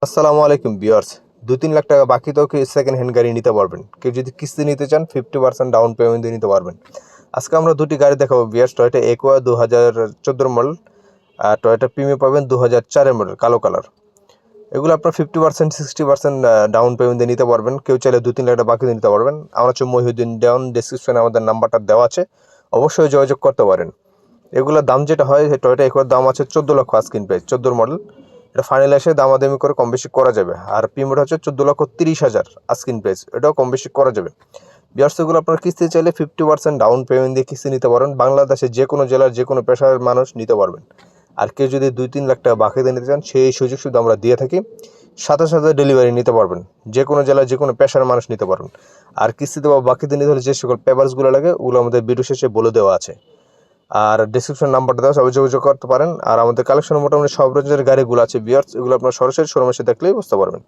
আসসালামু আলাইকুম ভিউয়ার্স। 2-3 লাখ টাকা বাকিতেও কি সেকেন্ড হ্যান্ড গাড়ি নিতে পারবেন। কেউ যদি কিস্তি নিতে চান 50% ডাউন পেমেন্ট দিয়ে নিতে পারবেন। আজকে আমরা দুটি গাড়ি দেখাবো ভিউয়ার্স। টয়োটা একুয়া 2014 মডেল আর টয়োটা প্রিমিও পাবেন 2004 মডেল কালো কালার। এগুলো আপনার 50% 60% ডাউন পেমেন্ট দিয়ে নিতে পারবেন। কেউ চাইলে 2-3 লাখ টাকা বাকি দিয়ে নিতে পারবেন। আমরা হচ্ছে মহিউদ্দিন, ডাউন ডেসক্রিপশনে আমাদের নাম্বারটা দেওয়া আছে, অবশ্যই যোগাযোগ করতে পারেন। এগুলোর দাম যেটা হয়, টয়োটা একুয়ার দাম আছে 14 লক্ষ আস্কিং প্রাইস, 14 মডেল। এটা ফাইনাল এসে দামাদামি করে কম বেশি করা যাবে। আর প্রিমিয়ামটা হচ্ছে 14,30,000 আস্কিং প্রাইস, এটাও কম বেশি করা যাবে। বিয়ার্সগুলো আপনার কিস্তি চাইলে 50% ডাউন পেমেন্ট দিয়ে কিস্তি নিতে পারেন। বাংলাদেশের যে কোনো জেলার যে কোনো পেশার মানুষ নিতে পারবেন। আর কেউ যদি 2-3 লাখ টাকা বাকি দিয়ে নিতে চান, সেই সুযোগ সুবিধা আমরা দিয়ে থাকি। সাথে সাথে ডেলিভারি নিতে পারবেন, যে কোনো জেলার যে কোনো পেশার মানুষ নিতে পারবেন। আর কিস্তিতে বা বাকিতে নিতে হলে যে সকল পেপারসগুলো লাগে ওগুলো আমাদের ভিডিও শেষে বলে দেওয়া আছে। আর ডেসক্রিপশন নাম্বারটা দেওয়া, সবাই যোগাযোগ করতে পারেন। আর আমাদের কালেকশনে মোটামুটি সব রকমের গাড়িগুলো আছে ভিউয়ার্স, এগুলো আপনার সরাসরি শোরুমে এসে দেখলেই বুঝতে পারবেন।